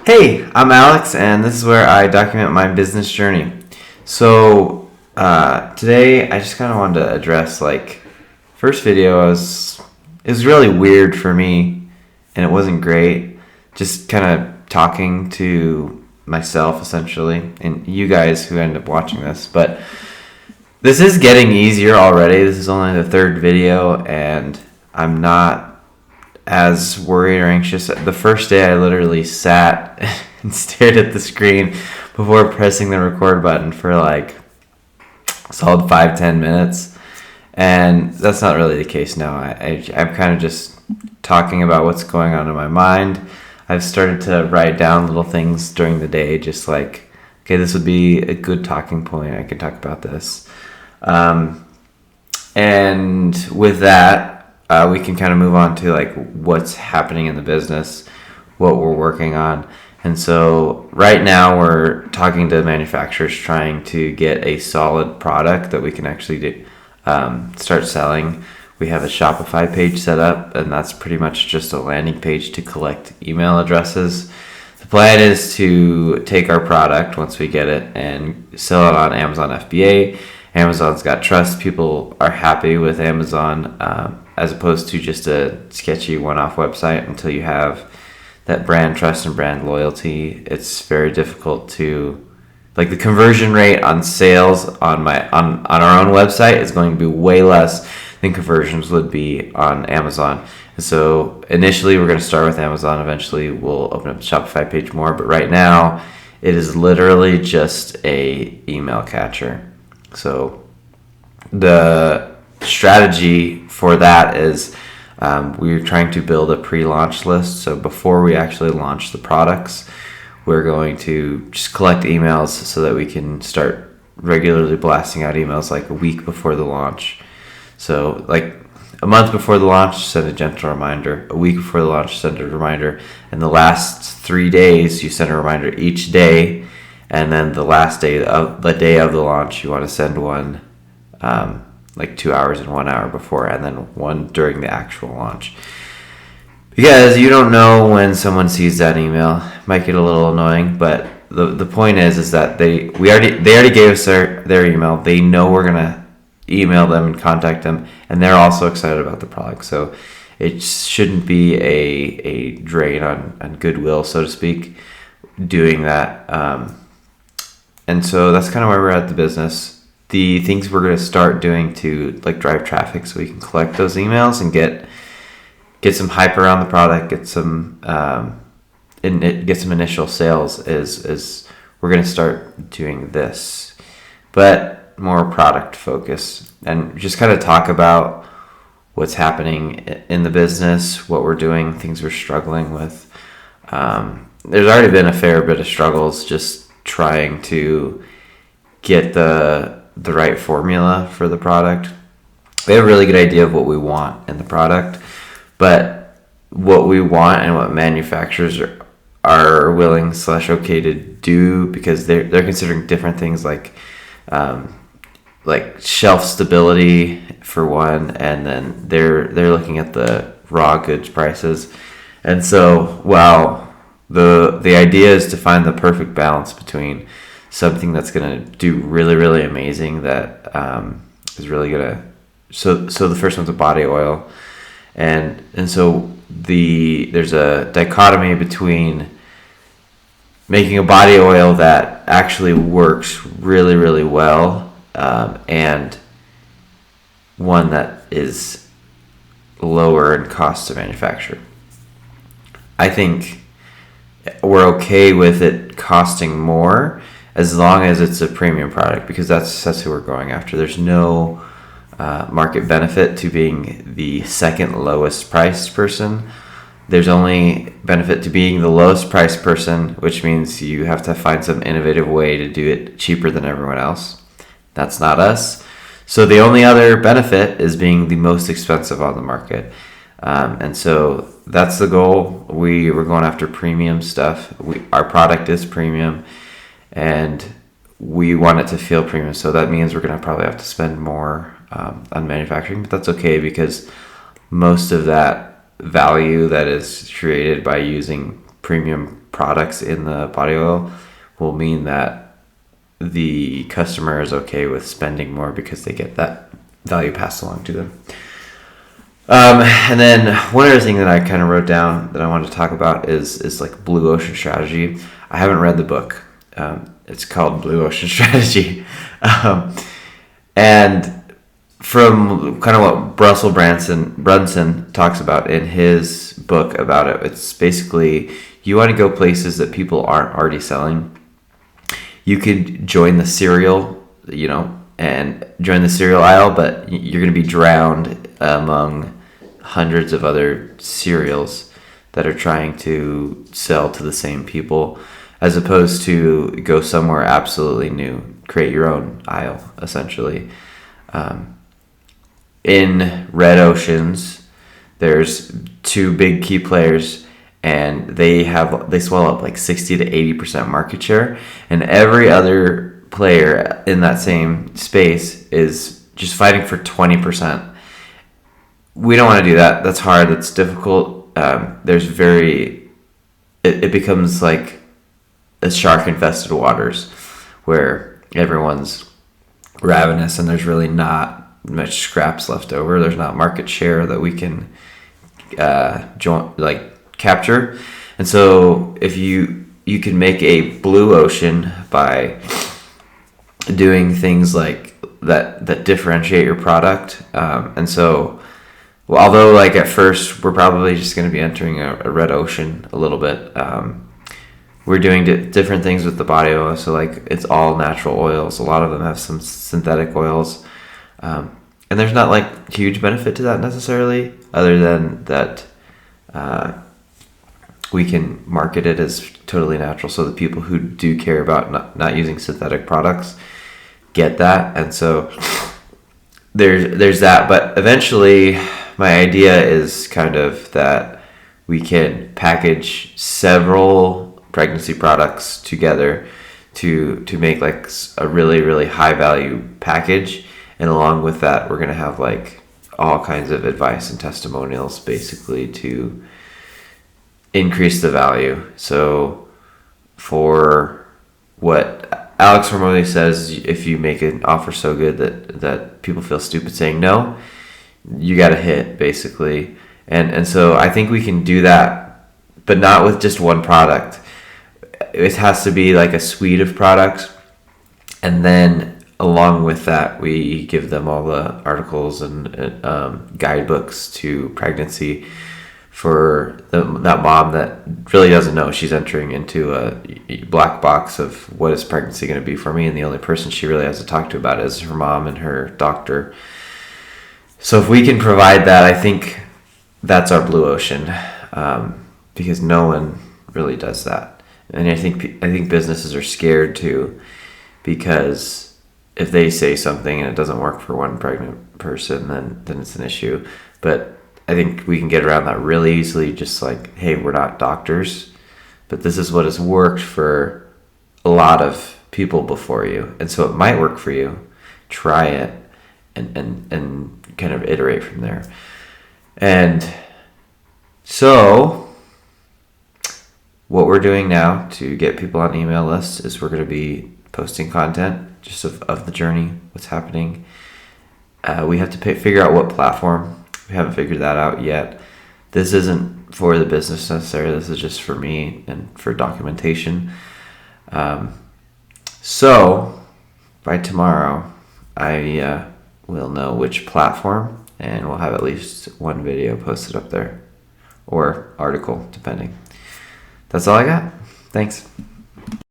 Hey, I'm Alex, and this is where I document my business journey. So, today I just kind of wanted to address first video it was really weird for me, and it wasn't great. Just kind of talking to myself essentially, and you guys who end up watching this. But this is getting easier already. This is only the third video, and I'm not as worried or anxious. The first day I literally sat and stared at the screen before pressing the record button for like a solid 5-10 minutes, and that's not really the case now. I'm kind of just talking about what's going on in my mind. I've started to write down little things during the day, just like, okay, this would be a good talking point. I could talk about this. And with that, we can kind of move on to like what's happening in the business, what we're working on. And so right now we're talking to manufacturers trying to get a solid product that we can actually start selling. We have a Shopify page set up, and that's pretty much just a landing page to collect email addresses. The plan is to take our product once we get it and sell it on Amazon FBA. Amazon's got trust. People are happy with Amazon, as opposed to just a sketchy one-off website. Until you have that brand trust and brand loyalty, it's very difficult to, like, the conversion rate on sales on our own website is going to be way less than conversions would be on Amazon. And so initially we're going to start with Amazon. Eventually we'll open up the Shopify page more, but right now it is literally just a email catcher. So the strategy for that is we're trying to build a pre-launch list. So before we actually launch the products, we're going to just collect emails so that we can start regularly blasting out emails like a week before the launch. So like a month before the launch, send a gentle reminder. A week before the launch, send a reminder. And the last 3 days, you send a reminder each day. And then the last day of the launch, you want to send one like 2 hours and 1 hour before, and then one during the actual launch. Because you don't know when someone sees that email. It might get a little annoying, but the point is that they already gave us their email. They know we're gonna email them and contact them, and they're also excited about the product. So it shouldn't be a drain on goodwill, so to speak, doing that. And so that's kind of where we're at the business. The things we're going to start doing to like drive traffic so we can collect those emails and get some hype around the product, get some initial sales is we're going to start doing this, but more product focus, and just kind of talk about what's happening in the business, what we're doing, things we're struggling with. There's already been a fair bit of struggles just trying to get the right formula for the product. We have a really good idea of what we want in the product, but what we want and what manufacturers are willing / okay to do, because they're considering different things like shelf stability for one, and then they're looking at the raw goods prices. And so while the idea is to find the perfect balance between something that's going to do really, really amazing, that is really going to... So the first one's a body oil. And so there's a dichotomy between making a body oil that actually works really, really well, and one that is lower in cost to manufacture. I think we're okay with it costing more as long as it's a premium product, because that's who we're going after. There's no market benefit to being the second lowest priced person. There's only benefit to being the lowest priced person, which means you have to find some innovative way to do it cheaper than everyone else. That's not us. So the only other benefit is being the most expensive on the market. And so that's the goal. We're going after premium stuff. Our product is premium, and we want it to feel premium. So that means we're going to probably have to spend more on manufacturing, but that's okay, because most of that value that is created by using premium products in the body oil will mean that the customer is okay with spending more because they get that value passed along to them. And then one other thing that I kind of wrote down that I wanted to talk about is like blue ocean strategy. I haven't read the book. It's called Blue Ocean Strategy. And from kind of what Russell Brunson talks about in his book about it, it's basically you want to go places that people aren't already selling. You could join the cereal, and join the cereal aisle, but you're going to be drowned among hundreds of other cereals that are trying to sell to the same people, as opposed to go somewhere absolutely new, create your own aisle, essentially. In Red Oceans, there's two big key players, and they swallow up like 60 to 80% market share, and every other player in that same space is just fighting for 20%. We don't want to do that. That's hard. That's difficult. It becomes like a shark-infested waters where everyone's ravenous and there's really not much scraps left over. There's not market share that we can capture. And so if you can make a blue ocean by doing things like that differentiate your product. And so, well, although like at first we're probably just going to be entering a red ocean a little bit, we're doing different things with the body oil. So like it's all natural oils. A lot of them have some synthetic oils. And there's not like huge benefit to that necessarily, other than that we can market it as totally natural. So the people who do care about not using synthetic products get that. And so there's that. But eventually my idea is kind of that we can package several pregnancy products together to make like a really, really high value package. And along with that, we're going to have like all kinds of advice and testimonials basically to increase the value. So for what Alex Hormozi says, if you make an offer so good that people feel stupid saying no, you got to hit basically. And so I think we can do that, but not with just one product. It has to be like a suite of products. And then along with that, we give them all the articles and guidebooks to pregnancy for that mom that really doesn't know. She's entering into a black box of what is pregnancy going to be for me, and the only person she really has to talk to about it is her mom and her doctor. So if we can provide that, I think that's our blue ocean, because no one really does that. And I think businesses are scared too, because if they say something and it doesn't work for one pregnant person, then it's an issue. But I think we can get around that really easily, just like, hey, we're not doctors, but this is what has worked for a lot of people before you. And so it might work for you. Try it and kind of iterate from there. And so what we're doing now to get people on email lists is we're going to be posting content just of the journey, what's happening. We have to figure out what platform. We haven't figured that out yet. This isn't for the business necessarily. This is just for me and for documentation. So by tomorrow, I will know which platform, and we'll have at least one video posted up there, or article, depending. That's all I got. Thanks.